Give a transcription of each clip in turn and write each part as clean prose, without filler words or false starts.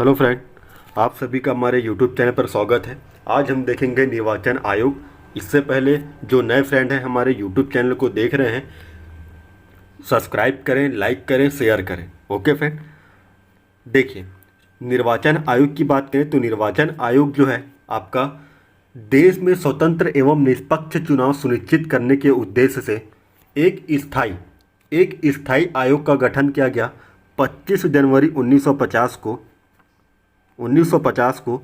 Hello friend, आप सभी का हमारे यूट्यूब चैनल पर स्वागत है। आज हम देखेंगे निर्वाचन आयोग। इससे पहले जो नए फ्रेंड हैं हमारे यूट्यूब चैनल को देख रहे हैं, सब्सक्राइब करें, लाइक करें, शेयर करें। ओके फ्रेंड, देखिए निर्वाचन आयोग की बात करें तो निर्वाचन आयोग जो है आपका देश में स्वतंत्र एवं निष्पक्ष चुनाव सुनिश्चित करने के उद्देश्य से एक स्थायी आयोग का गठन किया गया 25 जनवरी 1950 को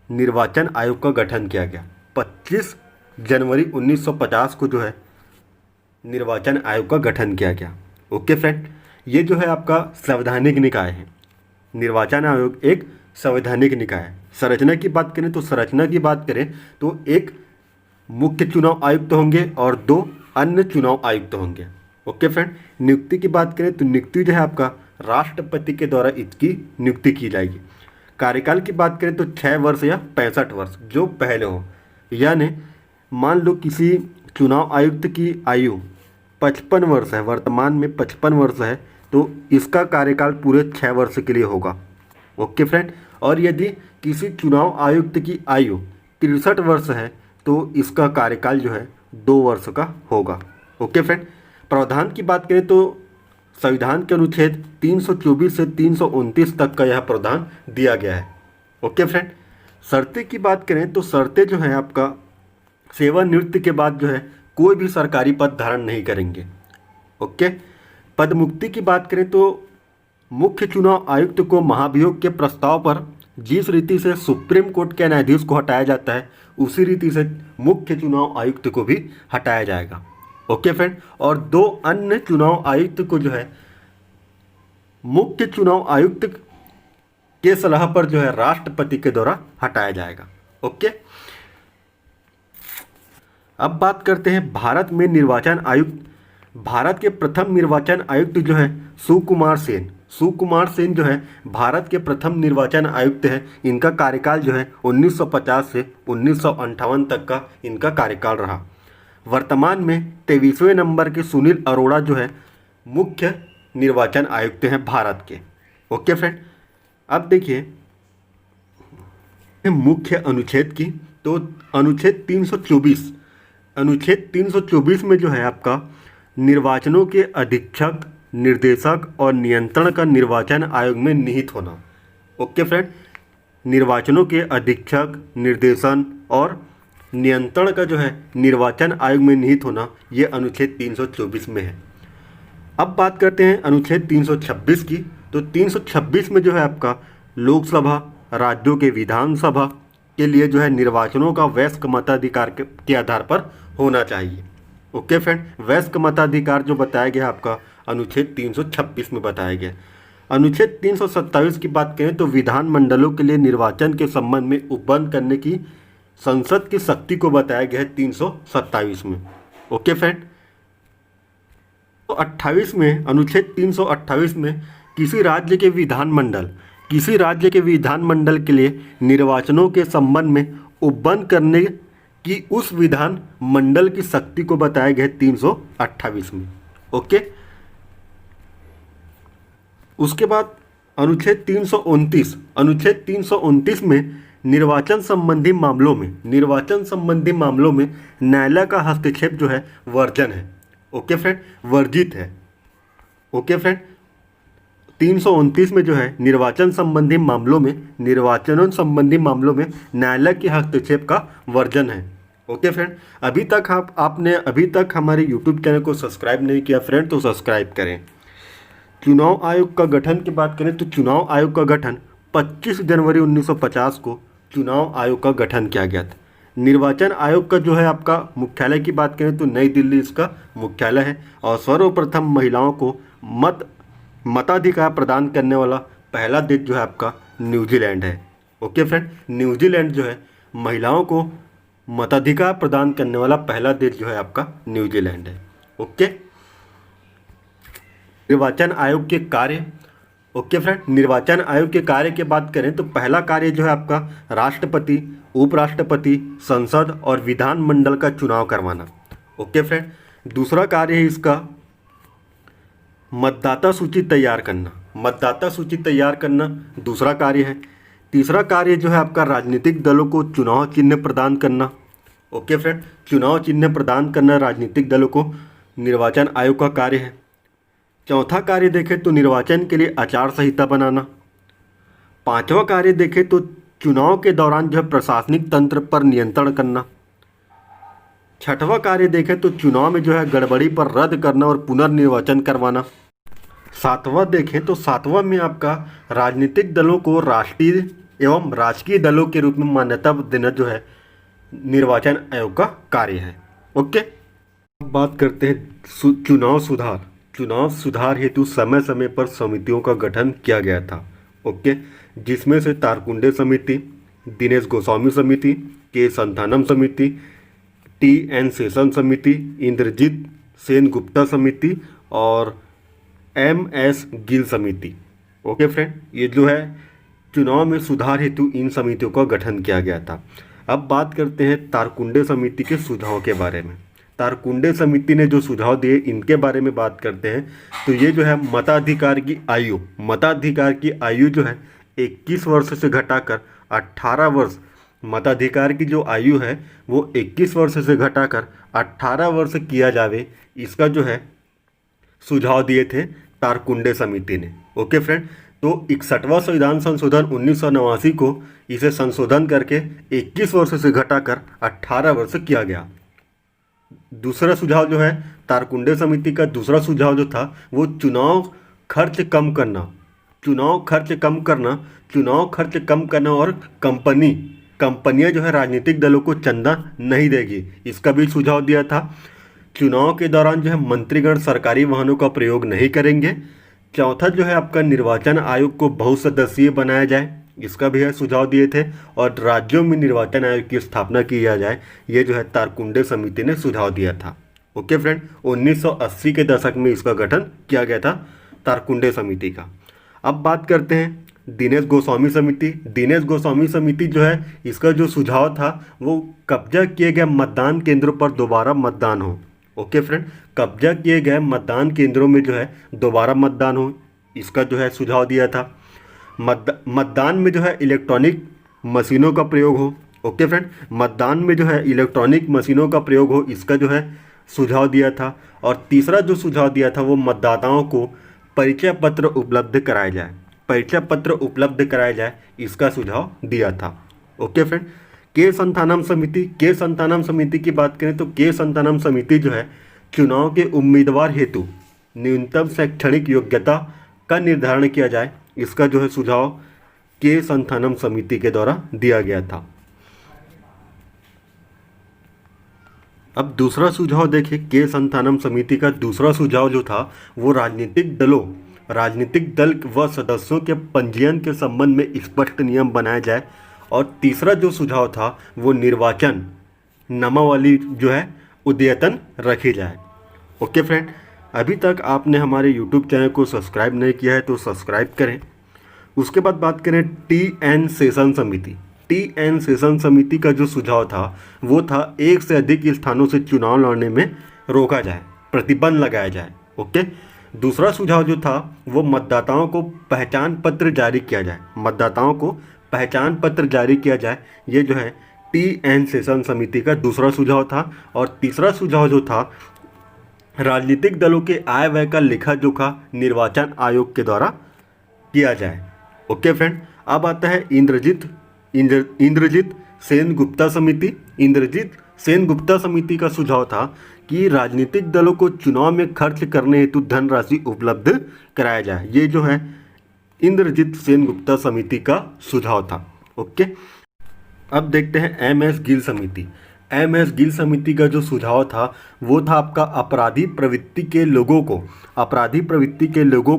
निर्वाचन आयोग का गठन किया गया। 25 जनवरी 1950 को जो है निर्वाचन आयोग का गठन किया गया। ओके फ्रेंड, ये जो है आपका संवैधानिक निकाय है। निर्वाचन आयोग एक संवैधानिक निकाय है। संरचना की बात करें तो एक मुख्य चुनाव आयुक्त होंगे और 2 अन्य चुनाव आयुक्त होंगे। ओके फ्रेंड, नियुक्ति की बात करें तो नियुक्ति जो है आपका राष्ट्रपति के द्वारा इसकी नियुक्ति की जाएगी। कार्यकाल की बात करें तो 6 वर्ष या 65 वर्ष जो पहले हो, यानी मान लो किसी चुनाव आयुक्त की आयु 55 वर्ष है, वर्तमान में 55 वर्ष है, तो इसका कार्यकाल पूरे 6 वर्ष के लिए होगा। ओके फ्रेंड, और यदि किसी चुनाव आयुक्त की आयु 63 वर्ष है तो इसका कार्यकाल जो है 2 वर्ष का होगा। ओके फ्रेंड, प्रावधान की बात करें तो संविधान के अनुच्छेद 324 से 329 तक का यह प्रावधान दिया गया है। ओके फ्रेंड, शर्तें की बात करें तो शर्तें जो है आपका सेवानिवृत्ति के बाद जो है कोई भी सरकारी पद धारण नहीं करेंगे। ओके, पद मुक्ति की बात करें तो मुख्य चुनाव आयुक्त को महाभियोग के प्रस्ताव पर जिस रीति से सुप्रीम कोर्ट के न्यायाधीश को हटाया जाता है उसी रीति से मुख्य चुनाव आयुक्त को भी हटाया जाएगा। ओके फ्रेंड, और 2 अन्य चुनाव आयुक्त को जो है मुख्य चुनाव आयुक्त के सलाह पर जो है राष्ट्रपति के द्वारा हटाया जाएगा। ओके, अब बात करते हैं भारत में निर्वाचन आयुक्त। भारत के प्रथम निर्वाचन आयुक्त जो है सुकुमार सेन जो है भारत के प्रथम निर्वाचन आयुक्त हैं। इनका कार्यकाल जो है 1950 से 1958 तक का इनका कार्यकाल रहा। वर्तमान में 23वें नंबर के सुनील अरोड़ा जो है मुख्य निर्वाचन आयुक्त हैं भारत के। ओके फ्रेंड, अब देखिए मुख्य अनुच्छेद की तो अनुच्छेद 324 में जो है आपका निर्वाचनों के अधीक्षक, निर्देशक और नियंत्रण का निर्वाचन आयोग में निहित होना। ओके फ्रेंड, निर्वाचनों के अधीक्षक, निर्देशन और नियंत्रण का जो है निर्वाचन आयोग में निहित होना, ये अनुच्छेद 324 में है। अब बात करते हैं अनुच्छेद 326 की। तो 326 में जो है आपका लोकसभा, राज्यों के विधानसभा के लिए जो है निर्वाचनों का वयस्क मताधिकार के आधार पर होना चाहिए। ओके फ्रेंड, वयस्क मताधिकार जो बताया गया आपका अनुच्छेद 326 में बताया गया। अनुच्छेद 327 की बात करें तो विधानमंडलों के लिए निर्वाचन के संबंध में उपबंध करने की संसद की शक्ति को बताया गया है 327 में। ओके फ्रेंड, तो 28 में अनुच्छेद 328 में किसी राज्य के विधानमंडल के लिए निर्वाचनों के संबंध में उपबंध करने की उस विधान मंडल की शक्ति को बताया गया है 328 में। ओके, उसके बाद अनुच्छेद 329 में निर्वाचन संबंधी मामलों में न्यायालय का हस्तक्षेप जो है वर्जन है। ओके फ्रेंड, वर्जित है। ओके फ्रेंड, 329 में जो है निर्वाचन संबंधी मामलों में न्यायालय के हस्तक्षेप का वर्जन है। ओके फ्रेंड, अभी तक हमारे यूट्यूब चैनल को सब्सक्राइब नहीं किया फ्रेंड तो सब्सक्राइब करें। चुनाव आयोग का गठन की बात करें तो चुनाव आयोग का गठन 25 जनवरी 1950 को चुनाव आयोग का गठन किया गया था। निर्वाचन आयोग का जो है आपका मुख्यालय की बात करें तो नई दिल्ली इसका मुख्यालय है और सर्वप्रथम महिलाओं को मताधिकार प्रदान करने वाला पहला देश जो है आपका न्यूजीलैंड है। ओके फ्रेंड, न्यूजीलैंड जो है महिलाओं को मताधिकार प्रदान करने वाला पहला देश जो है आपका न्यूजीलैंड है। ओके, निर्वाचन आयोग के कार्य। ओके फ्रेंड, निर्वाचन आयोग के कार्य की बात करें तो पहला कार्य जो है आपका राष्ट्रपति, उपराष्ट्रपति, संसद और विधानमंडल का चुनाव करवाना। ओके फ्रेंड, दूसरा कार्य है इसका मतदाता सूची तैयार करना। मतदाता सूची तैयार करना दूसरा कार्य है। तीसरा कार्य जो है आपका राजनीतिक दलों को चुनाव चिन्ह प्रदान करना। ओके फ्रेंड, चुनाव चिन्ह प्रदान करना राजनीतिक दलों को निर्वाचन आयोग का कार्य है। चौथा कार्य देखें तो निर्वाचन के लिए आचार संहिता बनाना। पांचवा कार्य देखें तो चुनाव के दौरान जो है प्रशासनिक तंत्र पर नियंत्रण करना। छठवां कार्य देखें तो चुनाव में जो है गड़बड़ी पर रद्द करना और पुनर्निर्वाचन करवाना। सातवां देखें तो सातवां में आपका राजनीतिक दलों को राष्ट्रीय एवं राजकीय दलों के रूप में मान्यता देना जो है निर्वाचन आयोग का कार्य है। ओके, अब बात करते हैं चुनाव सुधार। चुनाव सुधार हेतु समय समय पर समितियों का गठन किया गया था। ओके, जिसमें से तारकुंडे समिति, दिनेश गोस्वामी समिति, के संथानम समिति, टी.एन. शेषन समिति, इंद्रजीत सेन गुप्ता समिति और M.S. गिल समिति। ओके फ्रेंड, ये जो है चुनाव में सुधार हेतु इन समितियों का गठन किया गया था। अब बात करते हैं तारकुंडे समिति के सुझाव के बारे में। तारकुंडे समिति ने जो सुझाव दिए इनके बारे में बात करते हैं तो ये जो है मताधिकार की आयु जो है 21 वर्ष से घटाकर 18 वर्ष, मताधिकार की जो आयु है वो 21 वर्ष से घटाकर 18 वर्ष किया जावे, इसका जो है सुझाव दिए थे तारकुंडे समिति ने। ओके फ्रेंड, तो 61वां संविधान संशोधन 1989 को इसे संशोधन करके 21 वर्ष से घटाकर 18 वर्ष किया गया। दूसरा सुझाव जो है तारकुंडे समिति का दूसरा सुझाव जो था वो चुनाव खर्च कम करना और कंपनियां जो है राजनीतिक दलों को चंदा नहीं देगी, इसका भी सुझाव दिया था। चुनाव के दौरान जो है मंत्रीगण सरकारी वाहनों का प्रयोग नहीं करेंगे। चौथा जो है आपका निर्वाचन आयोग को बहुसदस्यीय बनाया जाए, इसका भी है सुझाव दिए थे। और राज्यों में निर्वाचन आयोग की स्थापना की जाए, ये जो है तारकुंडे समिति ने सुझाव दिया था। ओके फ्रेंड, 1980 के दशक में इसका गठन किया गया था तारकुंडे समिति का। अब बात करते हैं दिनेश गोस्वामी समिति। दिनेश गोस्वामी समिति जो है इसका जो सुझाव था वो कब्जा किए गए मतदान केंद्रों पर दोबारा मतदान हो। ओके फ्रेंड, कब्जा किए गए मतदान केंद्रों में जो है दोबारा मतदान हो, इसका जो है सुझाव दिया था। मतदान में जो है इलेक्ट्रॉनिक मशीनों का प्रयोग हो। ओके फ्रेंड, मतदान में जो है इलेक्ट्रॉनिक मशीनों का प्रयोग हो, इसका जो है सुझाव दिया था। और तीसरा जो सुझाव दिया था वो मतदाताओं को परिचय पत्र उपलब्ध कराया जाए, इसका सुझाव दिया था। ओके फ्रेंड, के संथानम समिति की बात करें तो के संथानम समिति जो है चुनाव के उम्मीदवार हेतु न्यूनतम शैक्षणिक योग्यता का निर्धारण किया जाए, इसका जो है सुझाव के संथानम समिति के द्वारा दिया गया था। अब दूसरा सुझाव देखिए, के संथानम समिति का दूसरा सुझाव जो था वो राजनीतिक दल व सदस्यों के पंजीयन के संबंध में स्पष्ट नियम बनाया जाए। और तीसरा जो सुझाव था वो निर्वाचन नामावली जो है अद्यतन रखी जाए। ओके फ्रेंड, अभी तक आपने हमारे YouTube चैनल को सब्सक्राइब नहीं किया है तो सब्सक्राइब करें। उसके बाद बात करें टी.एन. शेषन समिति का जो सुझाव था वो था एक से अधिक स्थानों से चुनाव लड़ने में रोका जाए, प्रतिबंध लगाया जाए। ओके, दूसरा सुझाव जो था वो मतदाताओं को पहचान पत्र जारी किया जाए, ये जो है टी.एन. शेषन समिति का दूसरा सुझाव था। और तीसरा सुझाव जो था राजनीतिक दलों के आय व्यय का लेखा जोखा निर्वाचन आयोग के द्वारा किया जाए। ओके फ्रेंड, अब आता है इंद्रजीत सेन गुप्ता समिति का सुझाव था कि राजनीतिक दलों को चुनाव में खर्च करने हेतु धनराशि उपलब्ध कराया जाए, ये जो है इंद्रजीत सेन गुप्ता समिति का सुझाव था। ओके, अब देखते हैं M.S. गिल समिति का जो सुझाव था वो था आपका अपराधी प्रवृत्ति के लोगों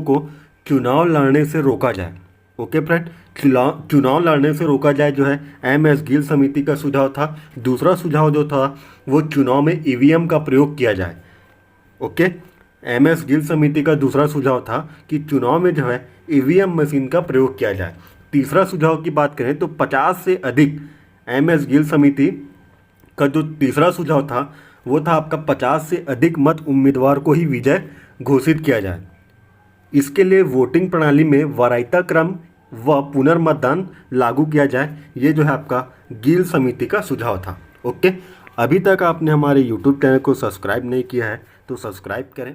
को चुनाव लड़ने से रोका जाए। ओके फ्रेंड, चुनाव लड़ने से रोका जाए जो है M.S. गिल समिति का सुझाव था। दूसरा सुझाव जो था वो चुनाव में ईवीएम का प्रयोग किया जाए। Okay, M.S. गिल समिति का दूसरा सुझाव था कि चुनाव में जो है ईवीएम मशीन का प्रयोग किया जाए। तीसरा सुझाव की बात करें तो 50 से अधिक M.S. गिल समिति का जो तीसरा सुझाव था वो था आपका 50 से अधिक मत उम्मीदवार को ही विजय घोषित किया जाए, इसके लिए वोटिंग प्रणाली में वरीयता क्रम व पुनर्मतदान लागू किया जाए। ये जो है आपका गील समिति का सुझाव था। ओके, अभी तक आपने हमारे यूट्यूब चैनल को सब्सक्राइब नहीं किया है तो सब्सक्राइब करें।